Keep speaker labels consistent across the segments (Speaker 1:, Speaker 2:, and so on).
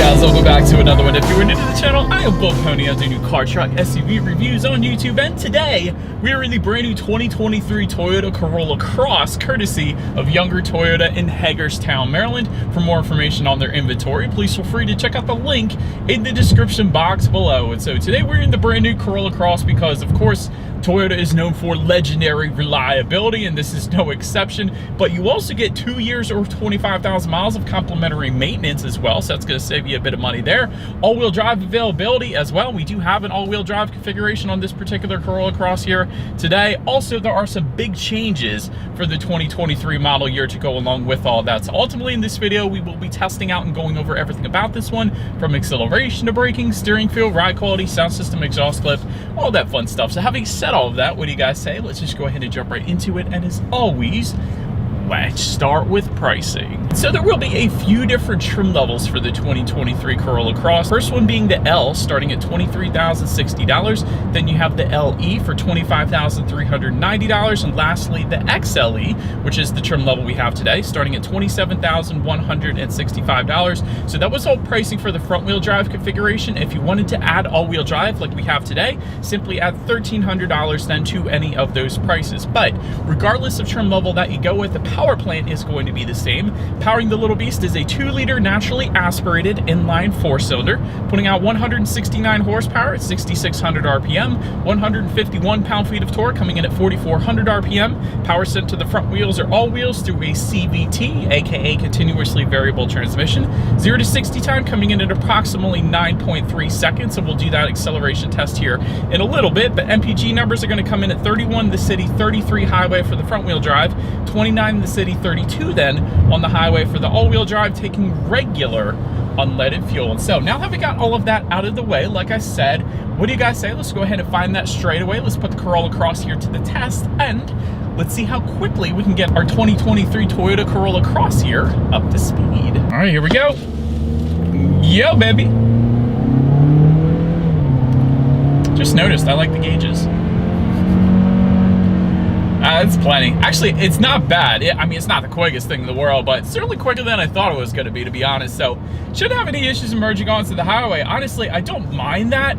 Speaker 1: guys, welcome back to another one. If you're new to the channel, I am Bull Pony. I do new car, truck, SUV reviews on YouTube, and today we are in the brand new 2023 Toyota Corolla Cross, courtesy of Younger Toyota in Hagerstown, Maryland. For more information on their inventory, please feel free to check out the link in the description box below. And so today we're in the brand new Corolla Cross because, of course, Toyota is known for legendary reliability, and this is no exception. But you also get 2 years or 25,000 miles of complimentary maintenance as well, so that's going to save you a bit of money there. All-wheel drive availability as well. We do have an all-wheel drive configuration on this particular Corolla Cross here today. Also, there are some big changes for the 2023 model year to go along with all that. So ultimately in this video, we will be testing out and going over everything about this one, from acceleration to braking, steering feel, ride quality, sound system, exhaust clip, all that fun stuff. So having said all of that, what do you guys say? Let's just go ahead and jump right into it. And as always, let's start with pricing. So there will be a few different trim levels for the 2023 Corolla Cross. First one being the L, starting at $23,060. Then you have the LE for $25,390. And lastly, the XLE, which is the trim level we have today, starting at $27,165. So that was all pricing for the front wheel drive configuration. If you wanted to add all-wheel drive like we have today, simply add $1,300 then to any of those prices. But regardless of trim level that you go with, the power plant is going to be the same. Powering the little beast is a 2-liter naturally aspirated inline 4-cylinder, putting out 169 horsepower at 6,600 RPM, 151 pound-feet of torque coming in at 4,400 RPM. Power sent to the front wheels or all wheels through a CVT, aka continuously variable transmission. 0 to 60 time coming in at approximately 9.3 seconds. So we'll do that acceleration test here in a little bit. But MPG numbers are going to come in at 31 in the city, 33 highway for the front wheel drive, 29 in the city, 32 then on the highway for the all-wheel drive, taking regular unleaded fuel. And so now that we got all of that out of the way, like I said, what do you guys say? Let's go ahead and find that straight away. Let's put the Corolla Cross here to the test, and let's see how quickly we can get our 2023 Toyota Corolla Cross here up to speed. All right, here we go. Yo, baby. Just noticed I like the gauges. It's plenty. Actually, it's not bad. I mean, it's not the quickest thing in the world, but certainly quicker than I thought it was going to be honest. So, shouldn't have any issues emerging onto the highway. Honestly, I don't mind that.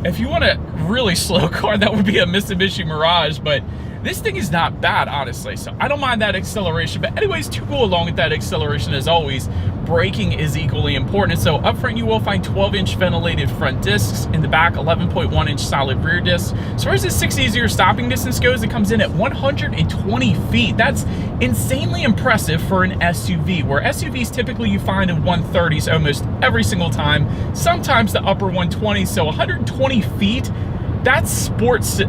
Speaker 1: If you want a really slow car, that would be a Mitsubishi Mirage, but this thing is not bad, honestly. So I don't mind that acceleration. But anyways, to go along with that acceleration, as always, braking is equally important. So up front, you will find 12-inch ventilated front discs. In the back, 11.1-inch solid rear discs. As far as the 6-0 stopping distance goes, it comes in at 120 feet. That's insanely impressive for an SUV, where SUVs typically you find in 130s almost every single time, sometimes the upper 120s. So 120 feet, that's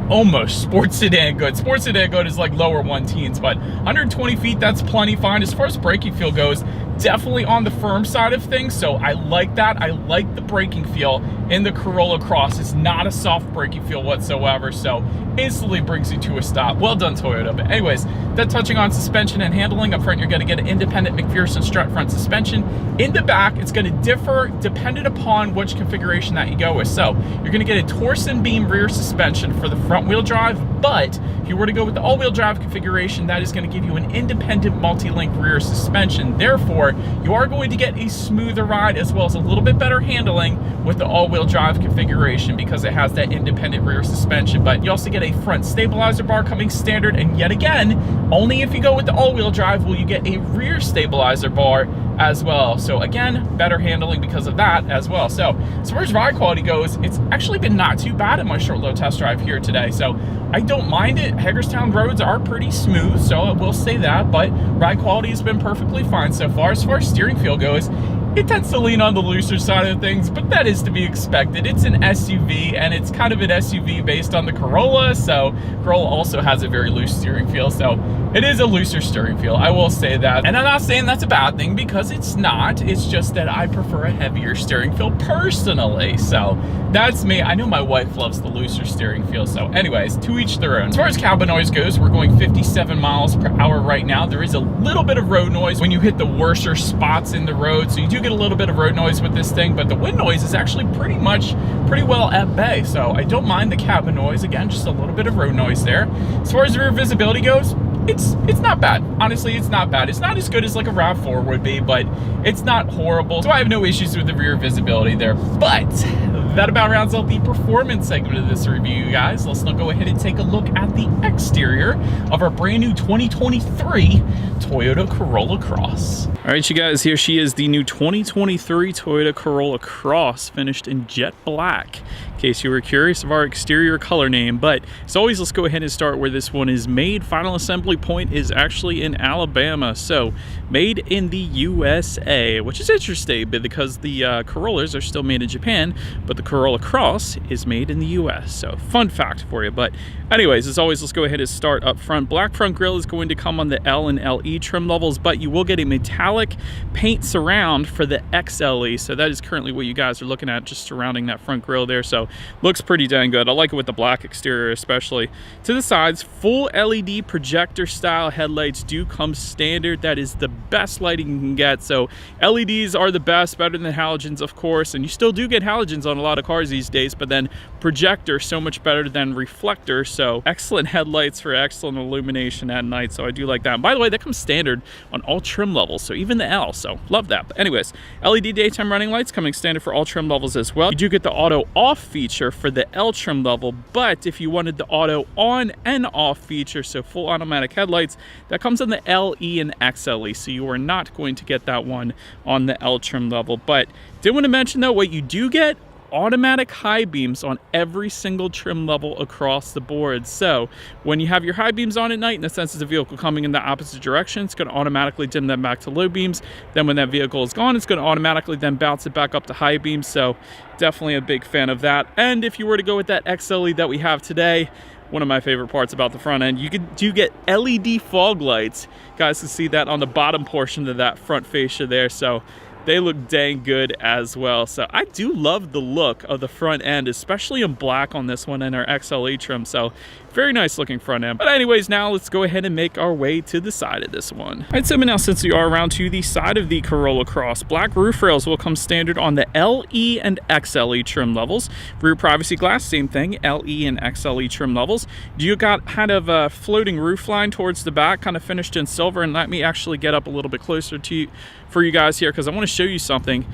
Speaker 1: almost sports sedan good. Sports sedan good is like lower 1-teens, but 120 feet, that's plenty fine. As far as braking feel goes, definitely on the firm side of things, so I like that. I like the braking feel in the Corolla Cross. It's not a soft braking feel whatsoever, so instantly brings you to a stop. Well done, Toyota. But anyways, then touching on suspension and handling, up front you're going to get an independent McPherson strut front suspension. In the back, it's going to differ dependent upon which configuration that you go with. So you're going to get a torsion beam rear suspension for the front wheel drive, but if you were to go with the all-wheel drive configuration, that is going to give you an independent multi-link rear suspension. Therefore, you are going to get a smoother ride as well as a little bit better handling with the all-wheel drive configuration because it has that independent rear suspension. But you also get a front stabilizer bar coming standard, and yet again, only if you go with the all-wheel drive will you get a rear stabilizer bar as well. So again, better handling because of that as well. So as far as ride quality goes, it's actually been not too bad in my short low test drive here today. So I don't mind it. Hagerstown roads are pretty smooth, so I will say that, but ride quality has been perfectly fine so far. As far as steering feel goes, it tends to lean on the looser side of things, but that is to be expected. It's an SUV, and it's kind of an SUV based on the Corolla, so Corolla also has a very loose steering feel, so it is a looser steering feel, I will say that. And I'm not saying that's a bad thing, because it's not. It's just that I prefer a heavier steering feel personally, so that's me. I know my wife loves the looser steering feel, so anyways, to each their own. As far as cabin noise goes, we're going 57 miles per hour right now. There is a little bit of road noise when you hit the worser spots in the road, so you do get a little bit of road noise with this thing, but the wind noise is actually pretty well at bay, so I don't mind the cabin noise. Again, just a little bit of road noise there. As far as rear visibility goes, it's not bad. Honestly, it's not bad. It's not as good as like a RAV4 would be, but it's not horrible. So I have no issues with the rear visibility there. But that about rounds out the performance segment of this review, you guys. Let's now go ahead and take a look at the exterior of our brand new 2023 Toyota Corolla Cross. All right, you guys, here she is, the new 2023 Toyota Corolla Cross, finished in jet black, in case you were curious of our exterior color name. But as always, let's go ahead and start where this one is made. Final assembly point is actually in Alabama, so made in the USA, which is interesting because the Corollas are still made in Japan, but the Corolla Cross is made in the US. So fun fact for you. But anyways, as always, let's go ahead and start up front. Black front grille is going to come on the L and LE trim levels, but you will get a metallic paint surround for the XLE. So that is currently what you guys are looking at, just surrounding that front grille there. So looks pretty dang good. I like it with the black exterior especially. To the sides, full LED projector style headlights do come standard. That is the best lighting you can get. So LEDs are the best, better than halogens, of course, and you still do get halogens on a lot of cars these days, but then projector so much better than reflector. So excellent headlights for excellent illumination at night. So I do like that. And by the way, that comes standard on all trim levels, so even the L. So love that. But anyways, LED daytime running lights coming standard for all trim levels as well. You do get the auto off feature for the L trim level, but if you wanted the auto on and off feature, so full automatic headlights, that comes on the LE and XLE. So you are not going to get that one on the L trim level. But did want to mention though, what you do get, automatic high beams on every single trim level across the board. So when you have your high beams on at night, in the sense of the vehicle coming in the opposite direction, it's going to automatically dim them back to low beams. Then when that vehicle is gone, it's going to automatically then bounce it back up to high beams. So definitely a big fan of that. And if you were to go with that XLE that we have today, one of my favorite parts about the front end, you do get LED fog lights. You guys can see that on the bottom portion of that front fascia there. So they look dang good as well. So I do love the look of the front end, especially in black on this one and our XLE trim. So very nice looking front end. But anyways, now let's go ahead and make our way to the side of this one. All right, so now since we are around to the side of the Corolla Cross, black roof rails will come standard on the LE and XLE trim levels. Rear privacy glass, same thing, LE and XLE trim levels. You got kind of a floating roof line towards the back, kind of finished in silver. And let me actually get up a little bit closer to you for you guys here, because I want to show you something.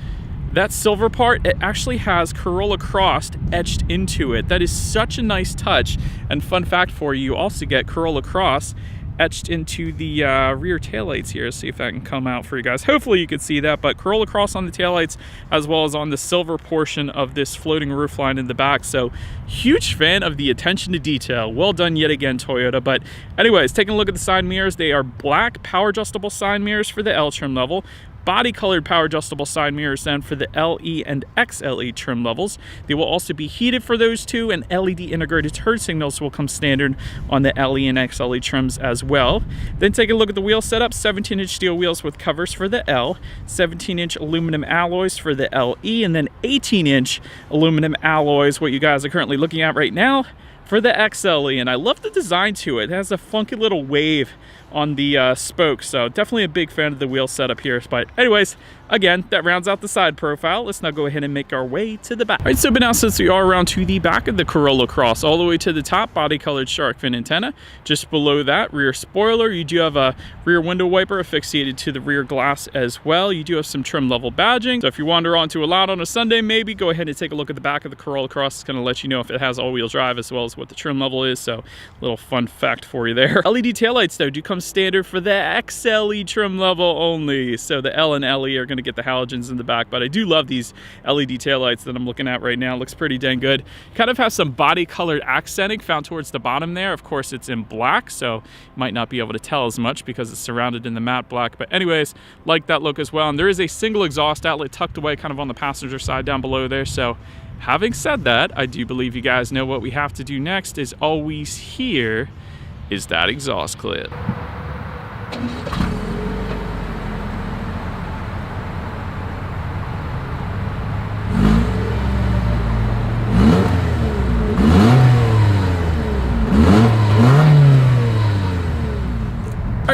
Speaker 1: That silver part, it actually has Corolla Cross etched into it. That is such a nice touch. And fun fact for you, you also get Corolla Cross etched into the rear taillights here. See if that can come out for you guys. Hopefully you can see that, but Corolla Cross on the taillights as well as on the silver portion of this floating roof line in the back. So huge fan of the attention to detail. Well done yet again, Toyota. But anyways, taking a look at the side mirrors, they are black power adjustable side mirrors for the L trim level. Body colored power adjustable side mirrors then for the LE and XLE trim levels. They will also be heated for those two, and LED integrated turn signals will come standard on the LE and XLE trims as well. Then take a look at the wheel setup. 17-inch steel wheels with covers for the L, 17-inch aluminum alloys for the LE, and then 18-inch aluminum alloys, what you guys are currently looking at right now, for the XLE. And I love the design to it. It has a funky little wave on the spokes, so definitely a big fan of the wheel setup here. But anyways, again, that rounds out the side profile. Let's now go ahead and make our way to the back. All right, so but now since we are around to the back of the Corolla Cross, all the way to the top, body colored shark fin antenna. Just below that, rear spoiler. You do have a rear window wiper asphyxiated to the rear glass as well. You do have some trim level badging. So if you wander onto a lot on a Sunday, maybe go ahead and take a look at the back of the Corolla Cross. It's going to let you know if it has all-wheel drive as well as what the trim level is. So little fun fact for you there. LED taillights though do come standard for the XLE trim level only. So the L and LE are going to get the halogens in the back, but I do love these LED taillights that I'm looking at right now. It looks pretty dang good. Kind of has some body colored accenting found towards the bottom there. Of course, it's in black, so you might not be able to tell as much because it's surrounded in the matte black. But anyways, like that look as well. And there is a single exhaust outlet tucked away kind of on the passenger side down below there. So having said that, I do believe you guys know what we have to do next is always here is that exhaust clip.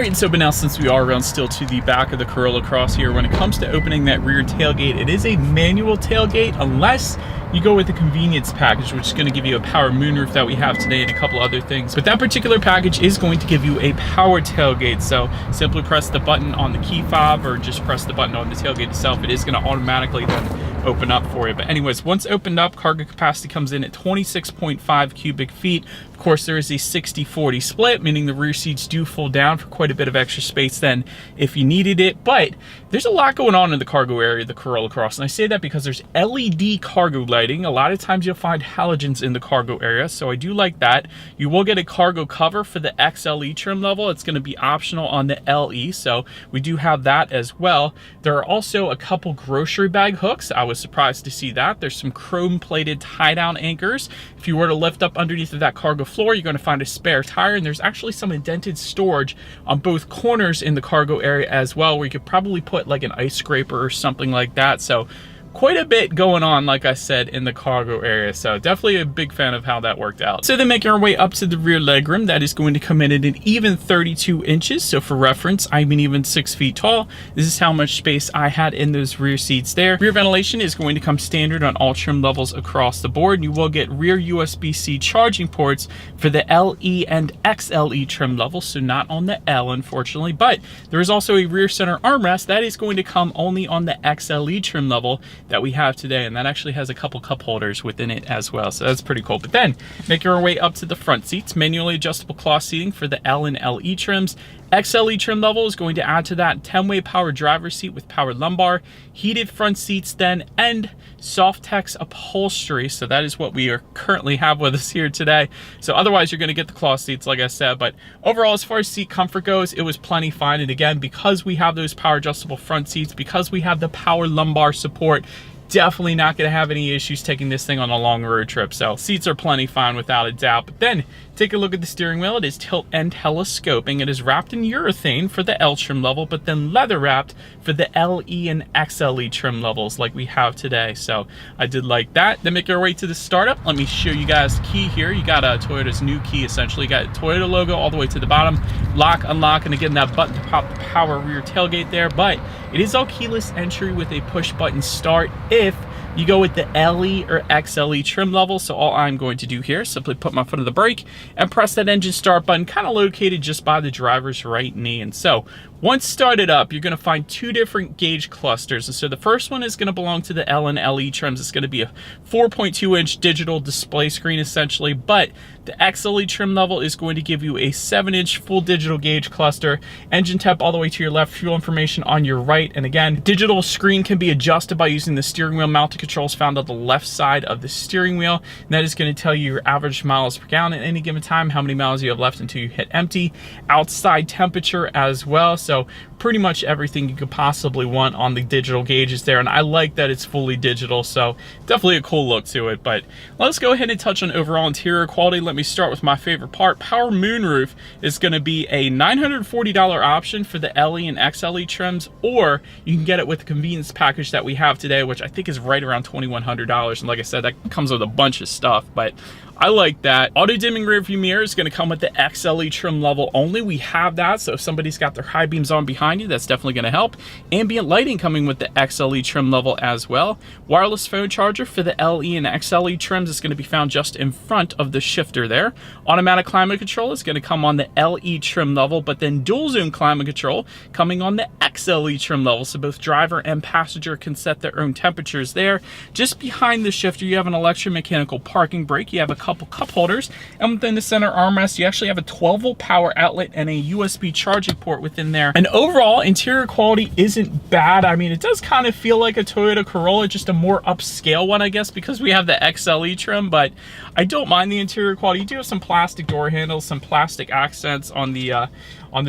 Speaker 1: Alright, and so but now since we are around still to the back of the Corolla Cross here, when it comes to opening that rear tailgate, it is a manual tailgate unless you go with the convenience package, which is going to give you a power moonroof that we have today and a couple other things. But that particular package is going to give you a power tailgate. So simply press the button on the key fob or just press the button on the tailgate itself. It is going to automatically then open up for you. But anyways, once opened up, cargo capacity comes in at 26.5 cubic feet. Of course, there is a 60-40 split, meaning the rear seats do fold down for quite a bit of extra space then if you needed it. But there's a lot going on in the cargo area of the Corolla Cross, and I say that because there's LED cargo lighting. A lot of times you'll find halogens in the cargo area, so I do like that. You will get a cargo cover for the XLE trim level. It's going to be optional on the LE, so we do have that as well. There are also a couple grocery bag hooks. I was surprised to see that. There's some chrome plated tie down anchors. If you were to lift up underneath of that cargo floor, you're going to find a spare tire, and there's actually some indented storage on both corners in the cargo area as well, where you could probably put like an ice scraper or something like that. So quite a bit going on, like I said, in the cargo area. So definitely a big fan of how that worked out. So then making our way up to the rear legroom, that is going to come in at an even 32 inches. So for reference, I'm an even 6 feet tall. This is how much space I had in those rear seats there. Rear ventilation is going to come standard on all trim levels across the board. You will get rear USB-C charging ports for the LE and XLE trim levels, so not on the L, unfortunately. But there is also a rear center armrest that is going to come only on the XLE trim level that we have today, and that actually has a couple cup holders within it as well, so that's pretty cool. But then making our way up to the front seats, manually adjustable cloth seating for the L and LE trims. XLE trim level is going to add to that 10-way power driver's seat with powered lumbar, heated front seats then, and Softex upholstery. So that is what we are currently have with us here today. So otherwise you're going to get the cloth seats, like I said. But overall, as far as seat comfort goes, it was plenty fine. And again, because we have those power adjustable front seats, because we have the power lumbar support, definitely not going to have any issues taking this thing on a long road trip. So seats are plenty fine without a doubt. But then take a look at the steering wheel. It is tilt and telescoping. It is wrapped in urethane for the L trim level, but then leather wrapped for the LE and XLE trim levels like we have today. So I did like that. Then make our way to the startup. Let me show you guys the key here. You got a Toyota's new key, essentially. You got a Toyota logo all the way to the bottom. Lock, unlock, and again, that button to pop the power rear tailgate there. But it is all keyless entry with a push button start if you go with the LE or XLE trim level. So all I'm going to do here is simply put my foot on the brake and press that engine start button, kind of located just by the driver's right knee. And so once started up, you're going to find two different gauge clusters. And so the first one is going to belong to the L and LE trims. It's going to be a 4.2-inch digital display screen essentially, but the XLE trim level is going to give you a 7-inch full digital gauge cluster, engine temp all the way to your left, fuel information on your right. And again, digital screen can be adjusted by using the steering wheel mounted controls found on the left side of the steering wheel. And that is going to tell you your average miles per gallon at any given time, how many miles you have left until you hit empty, outside temperature as well. So pretty much everything you could possibly want on the digital gauges there. And I like that it's fully digital, so definitely a cool look to it. But let's go ahead and touch on overall interior quality. Let me start with my favorite part. Power moonroof is going to be a $940 option for the LE and XLE trims, or you can get it with the convenience package that we have today, which I think is right around $2,100. And like I said, that comes with a bunch of stuff, but I like that. Auto dimming rear view mirror is going to come with the XLE trim level only. We have that, so if somebody's got their high beams on behind you, that's definitely going to help. Ambient lighting coming with the XLE trim level as well. Wireless phone charger for the LE and XLE trims is going to be found just in front of the shifter there. Automatic climate control is going to come on the LE trim level, but then dual zone climate control coming on the XLE trim level, so both driver and passenger can set their own temperatures there. Just behind the shifter, you have an electromechanical parking brake. You have a couple cup holders, and within the center armrest, you actually have a 12-volt power outlet and a USB charging port within there. And overall, interior quality isn't bad. I mean, it does kind of feel like a Toyota Corolla, just a more upscale one, I guess, because we have the XLE trim, but I don't mind the interior quality. You do have some plastic door handles, some plastic accents on the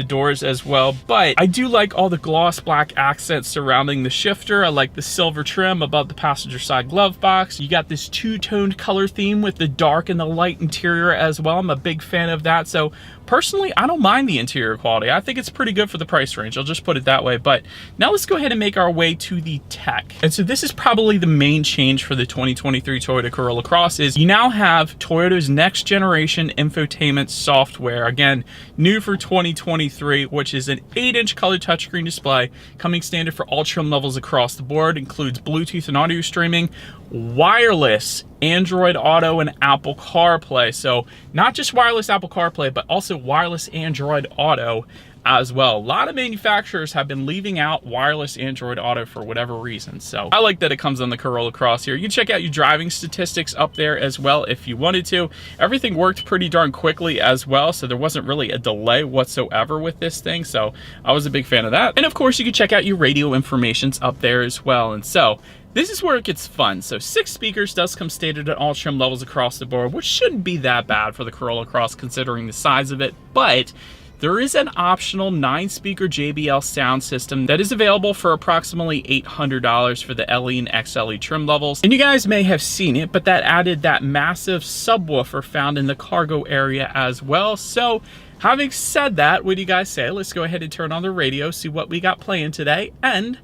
Speaker 1: doors as well, but I do like all the gloss black accents surrounding the shifter. I like the silver trim above the passenger side glove box. You got this two-toned color theme with the dark and the light interior as well. I'm a big fan of that. So personally, I don't mind the interior quality. I think it's pretty good for the price range. I'll just put it that way. But now let's go ahead and make our way to the tech. And so this is probably the main change for the 2023 Toyota Corolla Cross is you now have Toyota's next generation infotainment software. Again, new for 2023. 2023, which is an 8-inch color touchscreen display coming standard for all trim levels across the board. Includes Bluetooth and audio streaming, wireless Android Auto, and Apple CarPlay. So not just wireless Apple CarPlay, but also wireless Android Auto as well. A lot of manufacturers have been leaving out wireless Android Auto for whatever reason. So I like that it comes on the Corolla Cross here. You can check out your driving statistics up there as well if you wanted to. Everything worked pretty darn quickly as well, so there wasn't really a delay whatsoever with this thing. So I was a big fan of that. And of course, you can check out your radio informations up there as well. And so this is where it gets fun. So 6 speakers does come standard at all trim levels across the board, which shouldn't be that bad for the Corolla Cross considering the size of it. But there is an optional 9-speaker JBL sound system that is available for approximately $800 for the LE and XLE trim levels. And you guys may have seen it, but that added that massive subwoofer found in the cargo area as well. So having said that, what do you guys say? Let's go ahead and turn on the radio, see what we got playing today, and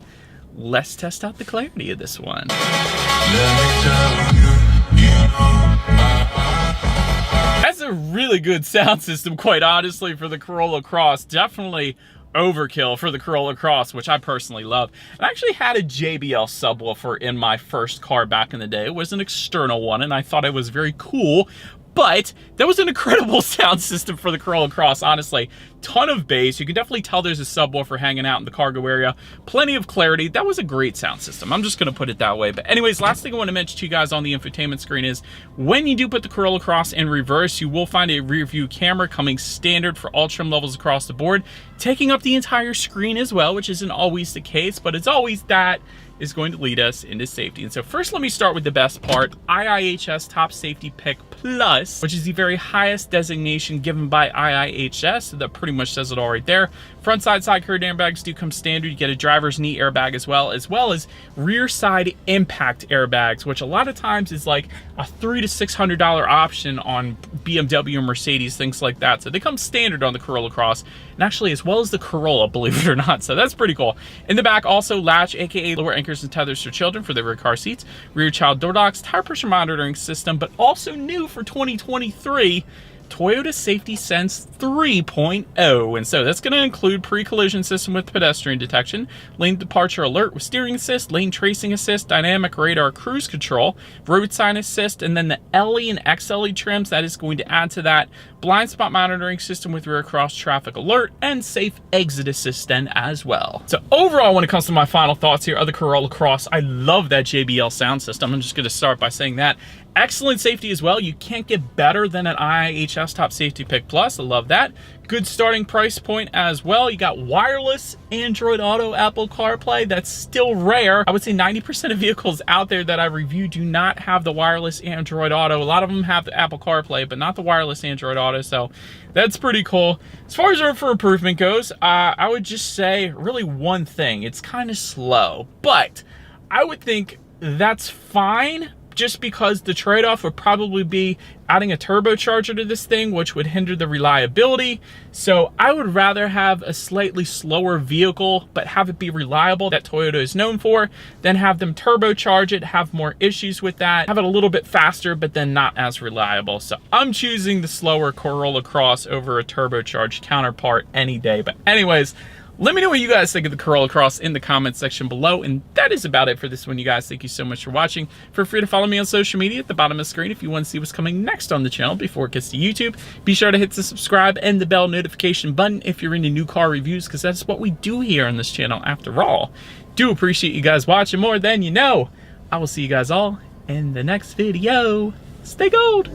Speaker 1: let's test out the clarity of this one. That's a really good sound system, quite honestly, for the Corolla Cross. Definitely overkill for the Corolla Cross, which I personally love. I actually had a JBL subwoofer in my first car back in the day. It was an external one, and I thought it was very cool. But that was an incredible sound system for the Corolla Cross, honestly. Ton of bass. You can definitely tell there's a subwoofer hanging out in the cargo area. Plenty of clarity. That was a great sound system. I'm just going to put it that way. But anyways, last thing I want to mention to you guys on the infotainment screen is when you do put the Corolla Cross in reverse, you will find a rear view camera coming standard for all trim levels across the board, taking up the entire screen as well, which isn't always the case, but it's always that is going to lead us into safety. And so first, let me start with the best part, IIHS Top Safety Pick Plus, which is the very highest designation given by IIHS. So that pretty much says it all right there. Front side curtain airbags do come standard. You get a driver's knee airbag as well as rear side impact airbags, which a lot of times is like a $300 to $600 option on BMW and Mercedes, things like that. So they come standard on the Corolla Cross, and actually as well as the Corolla, believe it or not. So that's pretty cool. In the back, also latch, aka lower anchors and tethers for children for the rear car seats, rear child door locks, tire pressure monitoring system, but also new for 2023, Toyota Safety Sense 3.0. And so that's going to include pre-collision system with pedestrian detection, lane departure alert with steering assist, lane tracing assist, dynamic radar cruise control, road sign assist, and then the LE and XLE trims that is going to add to that, blind spot monitoring system with rear cross traffic alert, and safe exit assist then as well. So overall, when it comes to my final thoughts here of the Corolla Cross, I love that JBL sound system. I'm just going to start by saying that. Excellent safety as well. You can't get better than an IIHS Top Safety Pick Plus. I love that. Good starting price point as well. You got wireless Android Auto, Apple CarPlay. That's still rare. I would say 90% of vehicles out there that I review do not have the wireless Android Auto. A lot of them have the Apple CarPlay, but not the wireless Android Auto. So that's pretty cool. As far as room for improvement goes, I would just say really one thing. It's kind of slow, but I would think that's fine, just because the trade-off would probably be adding a turbocharger to this thing, which would hinder the reliability. So I would rather have a slightly slower vehicle, but have it be reliable, that Toyota is known for, than have them turbocharge it, have more issues with that, have it a little bit faster, but then not as reliable. So I'm choosing the slower Corolla Cross over a turbocharged counterpart any day. But anyways, let me know what you guys think of the Corolla Cross in the comments section below. And that is about it for this one, you guys. Thank you so much for watching. Feel free to follow me on social media at the bottom of the screen if you want to see what's coming next on the channel before it gets to YouTube. Be sure to hit the subscribe and the bell notification button if you're into new car reviews, because that's what we do here on this channel after all. Do appreciate you guys watching more than you know. I will see you guys all in the next video. Stay gold.